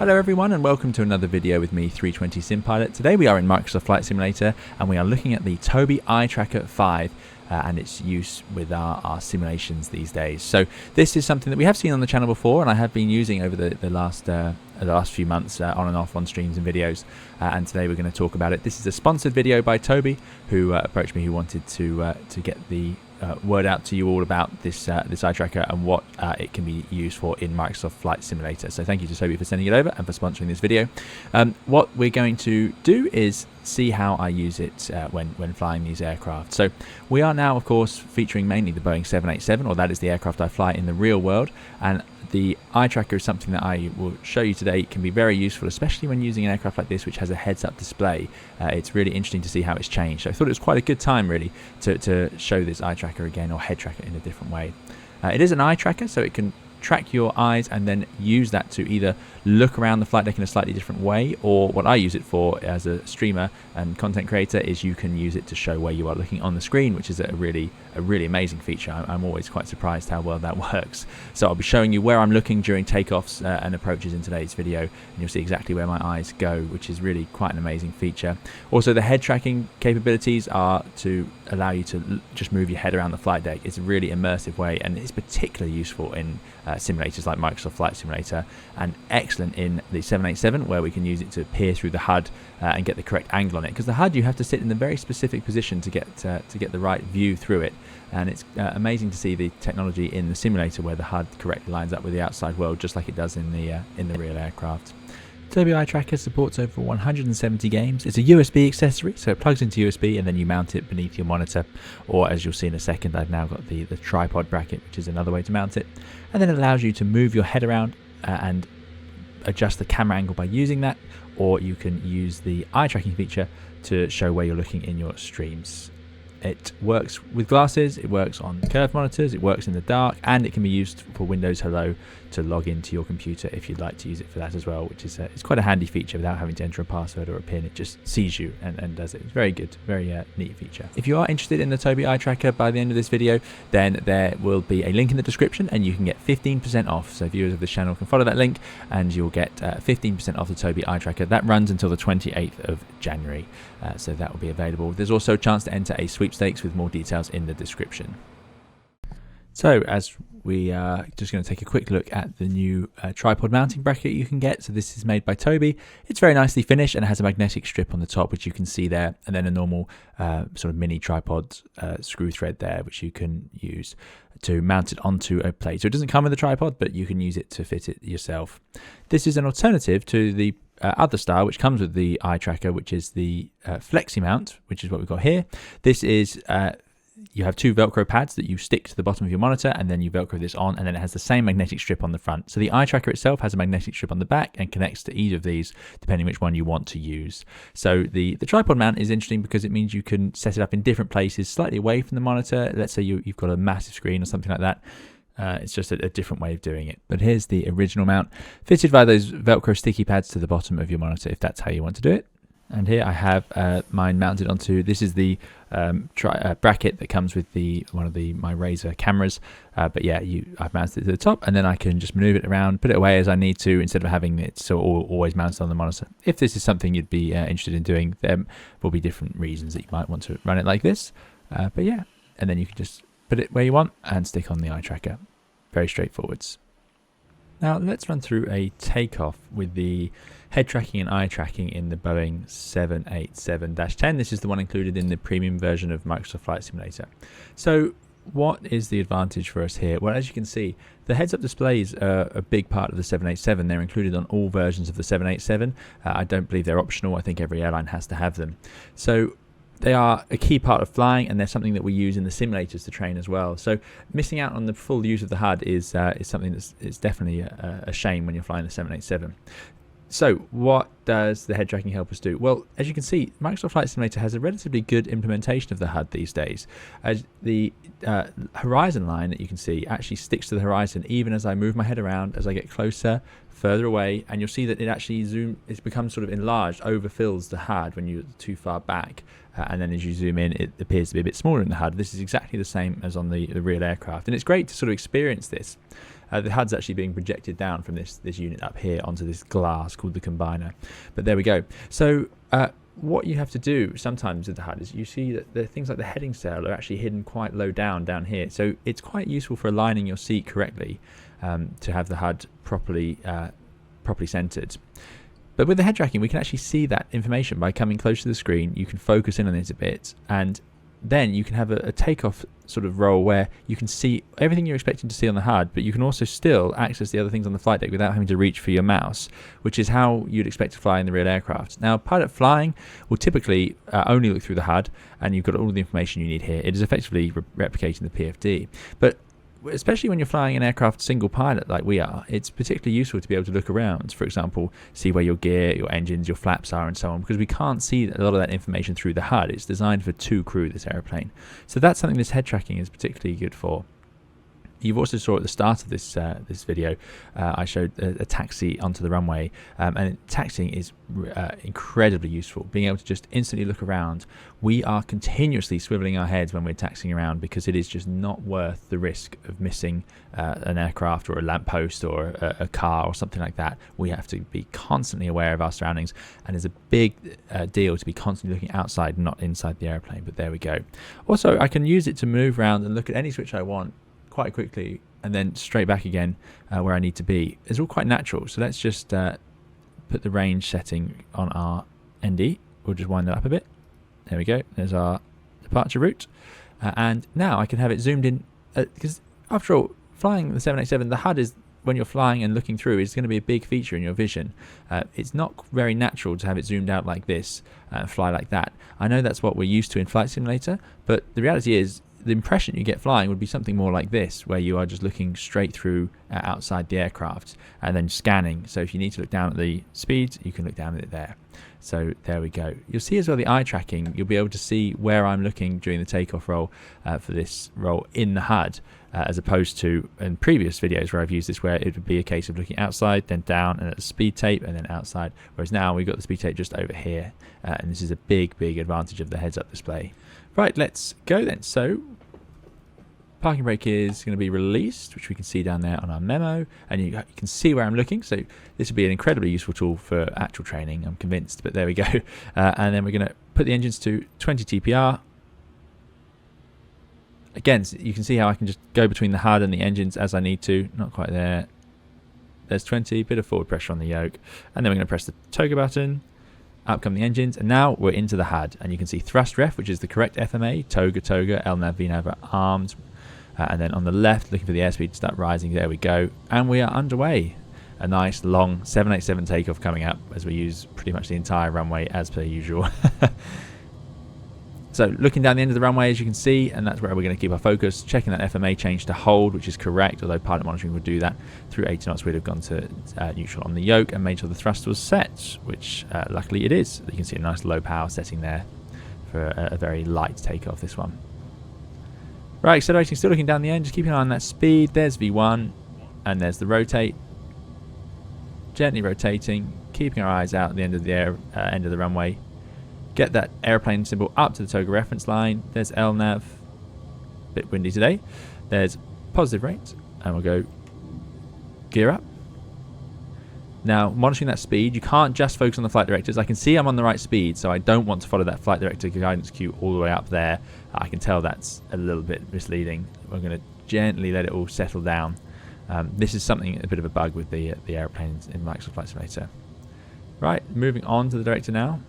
Hello everyone and welcome to another video with me, 320 Sim Pilot. Today we are in Microsoft Flight Simulator and we are looking at the Tobii Eye Tracker 5 and its use with our simulations these days. So this is something that we have seen on the channel before and I have been using over the last few months on and off on streams and videos, and today we're going to talk about it. This is a sponsored video by Tobii, who approached me, who wanted to get the word out to you all about this eye tracker and what it can be used for in Microsoft Flight Simulator. So thank you to Tobii for sending it over and for sponsoring this video. What we're going to do is see how I use it when flying these aircraft. So we are now, of course, featuring mainly the Boeing 787, or that is the aircraft I fly in the real world, and the eye tracker is something that I will show you today. It can be very useful, especially when using an aircraft like this which has a heads-up display. It's really interesting to see how it's changed. So I thought it was quite a good time really to show this eye tracker again, or head tracker, in a different way. It is an eye tracker, so it can track your eyes and then use that to either look around the flight deck in a slightly different way, or what I use it for as a streamer and content creator is you can use it to show where you are looking on the screen, which is a really amazing feature. I'm always quite surprised how well that works. So I'll be showing you where I'm looking during takeoffs and approaches in today's video, and you'll see exactly where my eyes go, which is really quite an amazing feature. Also, the head tracking capabilities are to allow you to just move your head around the flight deck. It's a really immersive way, and it's particularly useful in simulators like Microsoft Flight Simulator, and excellent in the 787, where we can use it to peer through the HUD and get the correct angle on it, because the HUD, you have to sit in a very specific position to get the right view through it. And it's amazing to see the technology in the simulator where the HUD correctly lines up with the outside world, just like it does in the real aircraft. Tobii Eye Tracker supports over 170 games. It's a USB accessory, so it plugs into USB and then you mount it beneath your monitor, or as you'll see in a second, I've now got the tripod bracket, which is another way to mount it. And then it allows you to move your head around and adjust the camera angle by using that, or you can use the eye tracking feature to show where you're looking in your streams. It works with glasses, it works on curved monitors, it works in the dark, and it can be used for Windows Hello to log into your computer if you'd like to use it for that as well, which is it's quite a handy feature without having to enter a password or a PIN. It just sees you and does it. It's very good, very neat feature. If you are interested in the Tobii Eye Tracker by the end of this video, then there will be a link in the description and you can get 15% off. So viewers of this channel can follow that link and you'll get 15% off the Tobii Eye Tracker. That runs until the 28th of January, so that will be available. There's also a chance to enter a sweepstakes with more details in the description. So as we are just going to take a quick look at the new tripod mounting bracket you can get. So this is made by Tobii. It's very nicely finished and has a magnetic strip on the top, which you can see there, and then a normal sort of mini tripod screw thread there, which you can use to mount it onto a plate. So it doesn't come with a tripod, but you can use it to fit it yourself. This is an alternative to the other style which comes with the eye tracker, which is the flexi mount, which is what we've got here. This is you have two Velcro pads that you stick to the bottom of your monitor, and then you Velcro this on, and then it has the same magnetic strip on the front. So the eye tracker itself has a magnetic strip on the back and connects to either of these depending which one you want to use. So the tripod mount is interesting because it means you can set it up in different places, slightly away from the monitor. Let's say you've got a massive screen or something like that. It's just a different way of doing it. But here's the original mount, fitted via those Velcro sticky pads to the bottom of your monitor, if that's how you want to do it. And here I have mine mounted onto, this is the bracket that comes with one of my Razer cameras. But yeah, I've mounted it to the top, and then I can just maneuver it around, put it away as I need to, instead of having it so always mounted on the monitor. If this is something you'd be interested in doing, there will be different reasons that you might want to run it like this. But yeah, and then you can just put it where you want and stick on the eye tracker. Very straightforwards. Now let's run through a takeoff with the head tracking and eye tracking in the Boeing 787-10. This is the one included in the premium version of Microsoft Flight Simulator. So what is the advantage for us here? Well, as you can see, the heads-up displays are a big part of the 787. They're included on all versions of the 787. I don't believe they're optional. I think every airline has to have them. So they are a key part of flying, and they're something that we use in the simulators to train as well. So missing out on the full use of the HUD is something that's definitely a shame when you're flying the 787. So what does the head tracking help us do? Well, as you can see, Microsoft Flight Simulator has a relatively good implementation of the HUD these days. As the horizon line that you can see actually sticks to the horizon even as I move my head around, as I get closer, further away, and you'll see that it actually it becomes sort of enlarged, overfills the HUD when you're too far back. And then as you zoom in, it appears to be a bit smaller in the HUD. This is exactly the same as on the real aircraft, and it's great to sort of experience this. The HUD's actually being projected down from this unit up here onto this glass called the combiner. But there we go. So what you have to do sometimes with the HUD is you see that the things like the heading sail are actually hidden quite low down here. So it's quite useful for aligning your seat correctly to have the HUD properly centered. But with the head tracking, we can actually see that information by coming close to the screen. You can focus in on it a bit, and then you can have a takeoff sort of role where you can see everything you're expecting to see on the HUD, but you can also still access the other things on the flight deck without having to reach for your mouse, which is how you'd expect to fly in the real aircraft. Now, pilot flying will typically only look through the HUD, and you've got all the information you need here. It is effectively replicating the PFD. But especially when you're flying an aircraft single pilot like we are, it's particularly useful to be able to look around, for example, see where your gear, your engines, your flaps are and so on, because we can't see a lot of that information through the HUD. It's designed for 2 crew, this aeroplane. So that's something this head tracking is particularly good for. You've also saw at the start of this video, I showed a taxi onto the runway, and taxiing is incredibly useful. Being able to just instantly look around. We are continuously swiveling our heads when we're taxiing around because it is just not worth the risk of missing an aircraft or a lamppost or a car or something like that. We have to be constantly aware of our surroundings, and it's a big deal to be constantly looking outside, not inside the airplane. But there we go. Also, I can use it to move around and look at any switch I want quite quickly, and then straight back again where I need to be. It's all quite natural. So let's just put the range setting on our ND. We'll just wind that up a bit. There we go. There's our departure route. And now I can have it zoomed in, because after all, flying the 787, the HUD is, when you're flying and looking through, is going to be a big feature in your vision. It's not very natural to have it zoomed out like this and fly like that. I know that's what we're used to in Flight Simulator, but the reality is the impression you get flying would be something more like this, where you are just looking straight through outside the aircraft and then scanning. So if you need to look down at the speed, you can look down at it there. So there we go. You'll see as well the eye tracking. You'll be able to see where I'm looking during the takeoff roll for this roll in the HUD, as opposed to in previous videos where I've used this, where it would be a case of looking outside, then down, and at the speed tape, and then outside. Whereas now we've got the speed tape just over here, and this is a big advantage of the heads-up display. Right, let's go then. So parking brake is going to be released, which we can see down there on our memo, and you can see where I'm looking. So this would be an incredibly useful tool for actual training, I'm convinced, but there we go. And then we're going to put the engines to 20 TPR. Again, you can see how I can just go between the HUD and the engines as I need to. Not quite there. There's 20, bit of forward pressure on the yoke, and then we're going to press the toga button. Out come the engines, and now we're into the HUD, and you can see thrust ref, which is the correct FMA, toga, LNAV, VNAV are armed, and then on the left, looking for the airspeed to start rising. There we go, and we are underway. A nice long 787 takeoff coming up, as we use pretty much the entire runway as per usual. So looking down the end of the runway, as you can see, and that's where we're going to keep our focus, checking that FMA change to hold, which is correct, although pilot monitoring would do that. Through 80 knots, we'd have gone to neutral on the yoke and made sure the thrust was set, which luckily it is. You can see a nice low power setting there for a very light takeoff, this one. Right, accelerating, still looking down the end, just keeping an eye on that speed. There's V1, and there's the rotate. Gently rotating, keeping our eyes out at the end of the end of the runway. Get that airplane symbol up to the toga reference line. There's LNAV. Bit windy today. There's positive rate, and we'll go gear up. Now, monitoring that speed, you can't just focus on the flight directors. I can see I'm on the right speed, so I don't want to follow that flight director guidance cue all the way up there. I can tell that's a little bit misleading. We're going to gently let it all settle down. This is something, a bit of a bug with the airplanes in Microsoft Flight Simulator. Right, moving on to the director now.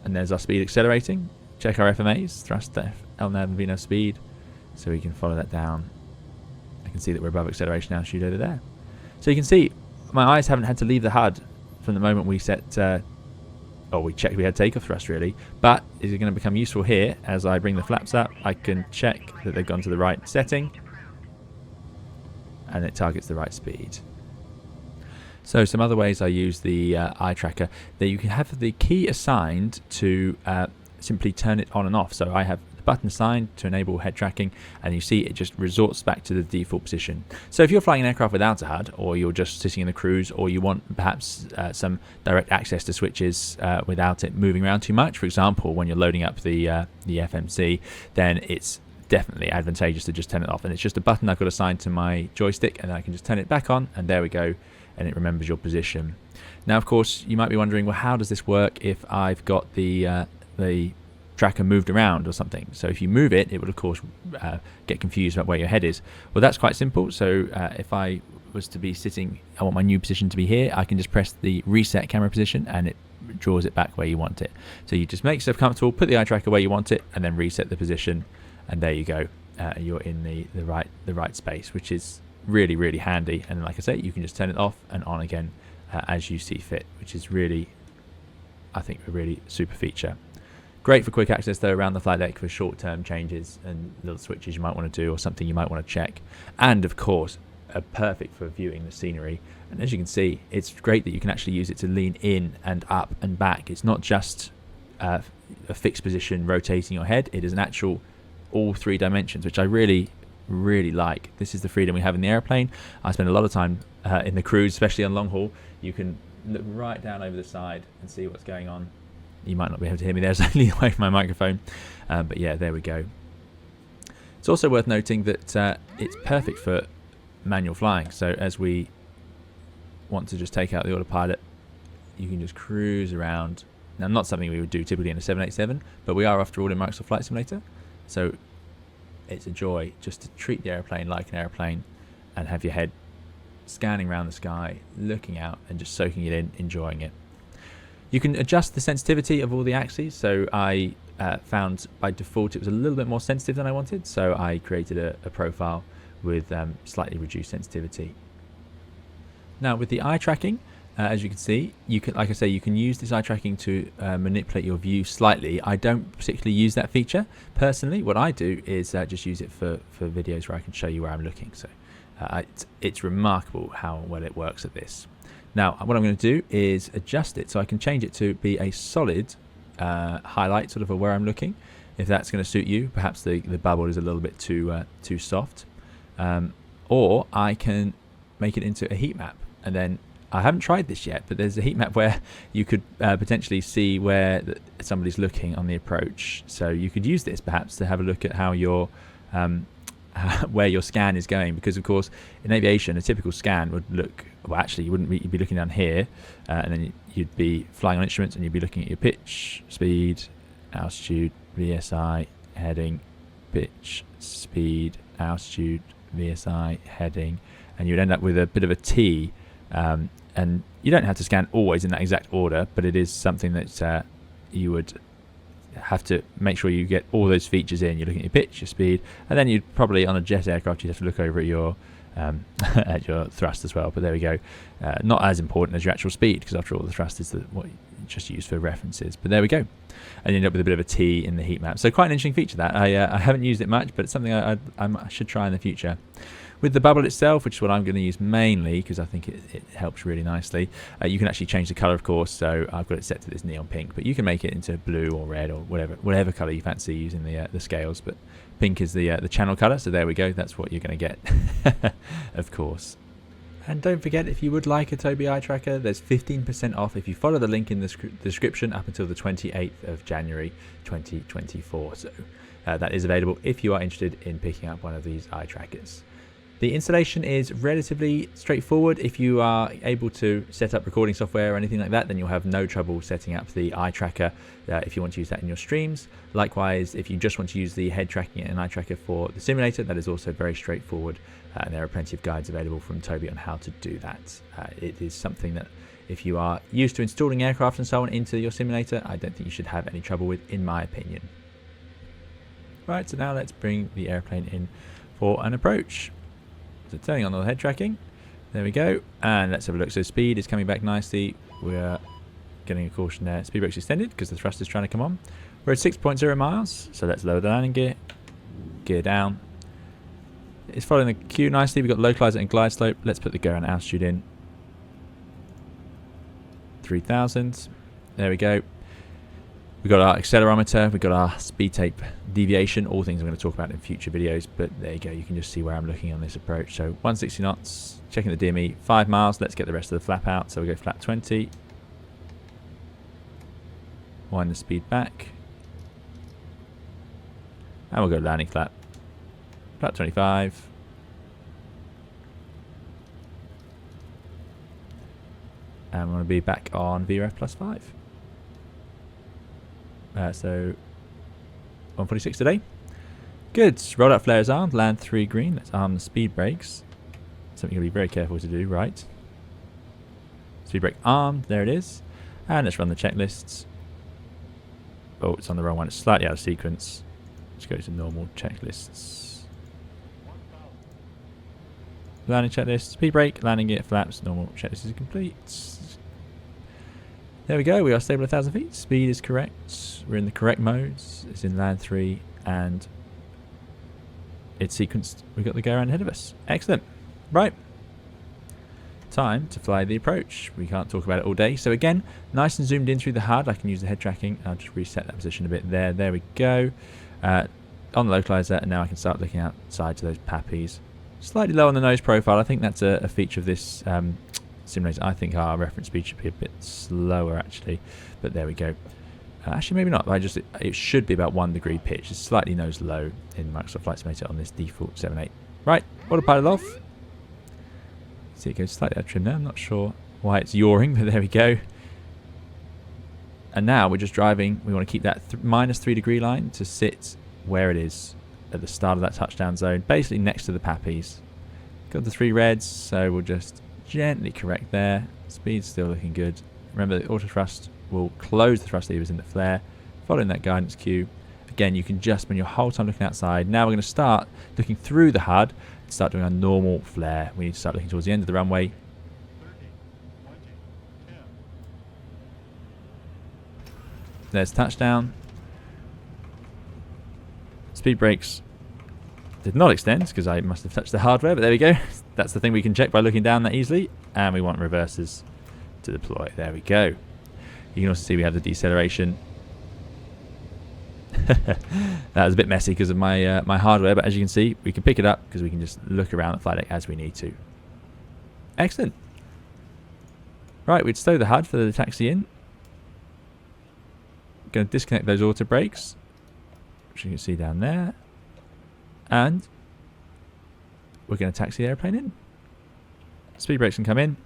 And there's our speed accelerating. Check our FMAs, thrust, LNAV and VNAV speed, so we can follow that down. I can see that we're above acceleration altitude over there. So you can see my eyes haven't had to leave the HUD from the moment we set, we checked we had takeoff thrust really, but is it going to become useful here as I bring the flaps up. I can check that they've gone to the right setting, and it targets the right speed. So some other ways I use the eye tracker, that you can have the key assigned to simply turn it on and off. So I have the button assigned to enable head tracking, and you see it just resorts back to the default position. So if you're flying an aircraft without a HUD, or you're just sitting in the cruise, or you want perhaps some direct access to switches without it moving around too much, for example when you're loading up the FMC, then it's definitely advantageous to just turn it off. And it's just a button I've got assigned to my joystick, and I can just turn it back on, and there we go, and it remembers your position. Now, of course, you might be wondering, well, how does this work if I've got the tracker moved around or something? So if you move it, it will of course get confused about where your head is. Well, that's quite simple. So if I was to be sitting, I want my new position to be here, I can just press the reset camera position and it draws it back where you want it. So you just make yourself comfortable, put the eye tracker where you want it, and then reset the position, and there you go. You're in the right space, which is really, really handy. And like I say, you can just turn it off and on again as you see fit, which is really, I think, a really super feature. Great for quick access though around the flight deck for short-term changes and little switches you might want to do, or something you might want to check. And of course, perfect for viewing the scenery. And as you can see, it's great that you can actually use it to lean in and up and back. It's not just a fixed position rotating your head. It is an actual all 3 dimensions, which I really, really like. This is the freedom we have in the airplane. I spend a lot of time in the cruise, especially on long haul. You can look right down over the side and see what's going on. You might not be able to hear me there, so I lean away from my microphone. But yeah, there we go. It's also worth noting that it's perfect for manual flying. So as we want to just take out the autopilot, you can just cruise around. Now, not something we would do typically in a 787, but we are, after all, in Microsoft Flight Simulator. So it's a joy just to treat the airplane like an airplane and have your head scanning around the sky, looking out and just soaking it in, enjoying it. You can adjust the sensitivity of all the axes. So I found by default it was a little bit more sensitive than I wanted. So I created a profile with slightly reduced sensitivity. Now with the eye tracking, as you can see, you can, like I say, you can use this eye tracking to manipulate your view slightly. I don't particularly use that feature personally. What I do is just use it for videos where I can show you where I'm looking. So it's remarkable how well it works at this. Now, what I'm going to do is adjust it so I can change it to be a solid highlight, sort of where I'm looking. If that's going to suit you, perhaps the bubble is a little bit too soft. Or I can make it into a heat map, and then I haven't tried this yet, but there's a heat map where you could potentially see where somebody's looking on the approach. So you could use this perhaps to have a look at how your where your scan is going, because of course in aviation a typical scan would look, well, actually you wouldn't be, you'd be looking down here, and then you'd be flying on instruments and you'd be looking at your pitch, speed, altitude, VSI, heading, pitch, speed, altitude, VSI, heading, and you'd end up with a bit of a T. And you don't have to scan always in that exact order, but it is something that you would have to make sure you get all those features in. You're looking at your pitch, your speed, and then you'd probably, on a jet aircraft, you'd have to look over at your at your thrust as well. But there we go. Not as important as your actual speed, because after all, the thrust is what you just use for references. But there we go. And you end up with a bit of a T in the heat map. So quite an interesting feature that. I haven't used it much, but it's something I should try in the future. With the bubble itself, which is what I'm going to use mainly because I think it helps really nicely, you can actually change the colour, of course. So I've got it set to this neon pink, but you can make it into blue or red or whatever colour you fancy using the scales. But pink is the channel colour, so there we go. That's what you're going to get, of course. And don't forget, if you would like a Tobii eye tracker, there's 15% off if you follow the link in the description up until the 28th of January 2024. So that is available if you are interested in picking up one of these eye trackers. The installation is relatively straightforward. If you are able to set up recording software or anything like that, then you'll have no trouble setting up the eye tracker if you want to use that in your streams. Likewise, if you just want to use the head tracking and eye tracker for the simulator, that is also very straightforward. And there are plenty of guides available from Tobii on how to do that. It is something that if you are used to installing aircraft and so on into your simulator, I don't think you should have any trouble with, in my opinion. Right, so now let's bring the airplane in for an approach. So turning on the head tracking, there we go, and let's have a look. So speed is coming back nicely. We're getting a caution there. Speed brake's extended because the thrust is trying to come on. We're at 6.0 miles, so let's lower the landing gear. Gear down. It's following the cue nicely. We've got localizer and glide slope. Let's put the go and altitude in. 3000. There we go. We've got our accelerometer, we've got our speed tape deviation, all things I'm going to talk about in future videos, but there you go, you can just see where I'm looking on this approach. So 160 knots, checking the DME, 5 miles, let's get the rest of the flap out. So we go flap 20, wind the speed back, and we'll go landing flap Flat 25. And we're going to be back on VREF +5. So 146 today. Good. Roll out flares armed. Land 3 green. Let's arm the speed brakes. Something you'll be very careful to do, right? Speed brake armed. There it is. And let's run the checklists. Oh, it's on the wrong one. It's slightly out of sequence. Let's go to normal checklists. Landing checklist. Speed brake. Landing gear. Flaps. Normal checklist is complete. There we go. We are stable at 1,000 feet. Speed is correct. We're in the correct modes. It's in land 3 and it's sequenced. We've got the go around ahead of us. Excellent. Right. Time to fly the approach. We can't talk about it all day. So again, nice and zoomed in through the HUD. I can use the head tracking. I'll just reset that position a bit there. There we go. On the localizer, and now I can start looking outside to those pappies. Slightly low on the nose profile. I think that's a feature of this simulator. I think our reference speed should be a bit slower actually, but there we go. Actually, maybe not. It should be about 1 degree pitch. It's slightly nose low in Microsoft Flight Simulator on this default 7.8. Right, autopilot off. See, it goes slightly out of trim there. I'm not sure why it's yawing, but there we go. And now we're just driving. We want to keep that -3 degree line to sit where it is at the start of that touchdown zone, basically next to the pappies. Got the 3 reds, so we'll just gently correct there. Speed's still looking good. Remember, the auto thrust will close the thrust levers in the flare, following that guidance cue. Again, you can just spend your whole time looking outside. Now we're going to start looking through the HUD and start doing our normal flare. We need to start looking towards the end of the runway. 30, 20, 10. There's touchdown. Speed brakes did not extend because I must have touched the hardware, but there we go. That's the thing we can check by looking down that easily. And we want reversers to deploy. There we go. You can also see we have the deceleration. That was a bit messy because of my my hardware, but as you can see, we can pick it up because we can just look around the flight deck as we need to. Excellent. Right, we'd stow the HUD for the taxi in. Going to disconnect those auto brakes, which you can see down there. And we're going to taxi the airplane in. Speed brakes can come in.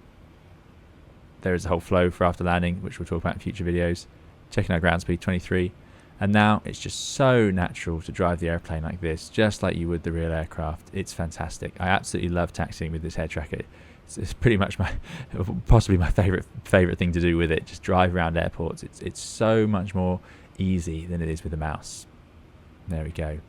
There is a whole flow for after landing, which we'll talk about in future videos. Checking our ground speed, 23. And now it's just so natural to drive the airplane like this, just like you would the real aircraft. It's fantastic. I absolutely love taxiing with this head tracker. It's pretty much possibly my favorite thing to do with it. Just drive around airports. It's so much more easy than it is with the mouse. There we go.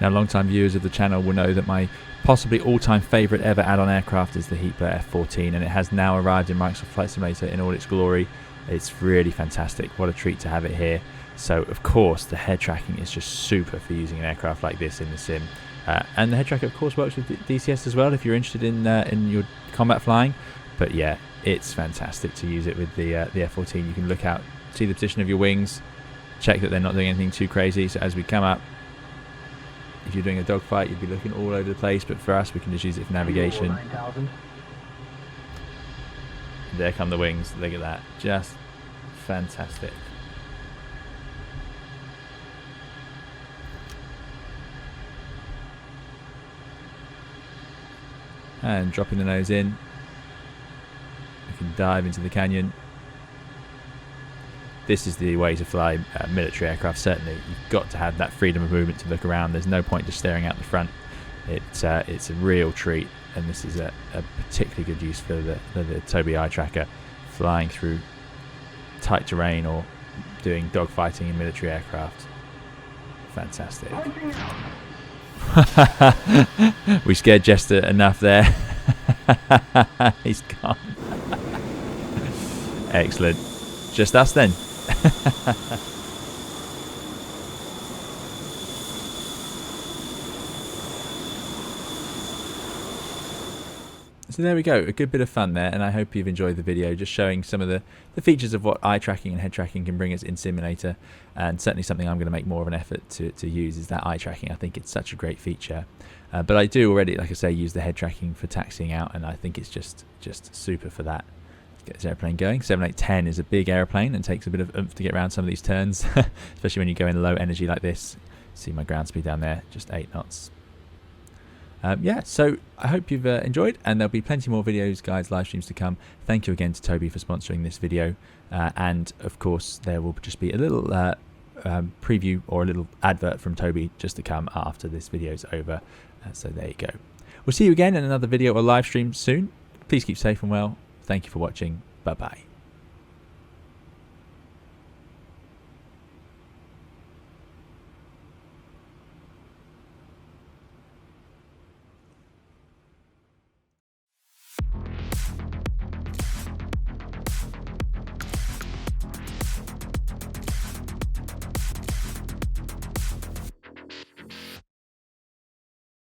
Now, long-time viewers of the channel will know that my possibly all-time favourite ever add-on aircraft is the Heatblade F14, and it has now arrived in Microsoft Flight Simulator in all its glory. It's really fantastic. What a treat to have it here. So, of course, the head tracking is just super for using an aircraft like this in the sim. And the head tracker, of course, works with DCS as well if you're interested in your combat flying. But yeah, it's fantastic to use it with the F14. You can look out, see the position of your wings, check that they're not doing anything too crazy. So as we come up, if you're doing a dogfight, you'd be looking all over the place. But for us, we can just use it for navigation. There come the wings. Look at that. Just fantastic. And dropping the nose in, we can dive into the canyon. This is the way to fly military aircraft, certainly. You've got to have that freedom of movement to look around. There's no point just staring out the front. It's a real treat, and this is a particularly good use for the Tobii eye tracker, flying through tight terrain or doing dogfighting in military aircraft. Fantastic. We scared Jester enough there. He's gone. Excellent. Just us then. So there we go, a good bit of fun there, and I hope you've enjoyed the video, just showing some of the features of what eye tracking and head tracking can bring us in simulator, and certainly something I'm going to make more of an effort to use is that eye tracking. I think it's such a great feature, but I do already, like I say, use the head tracking for taxiing out, and I think it's just super for that. Let's get this airplane going. 7810 is a big airplane and takes a bit of oomph to get around some of these turns, especially when you go in low energy like this. See my ground speed down there, just 8 knots. Yeah, so I hope you've enjoyed, and there'll be plenty more videos, guys, live streams to come. Thank you again to Tobii for sponsoring this video, and of course there will just be a little preview or a little advert from Tobii just to come after this video is over. So there you go. We'll see you again in another video or live stream soon. Please keep safe and well. Thank you for watching. Bye bye.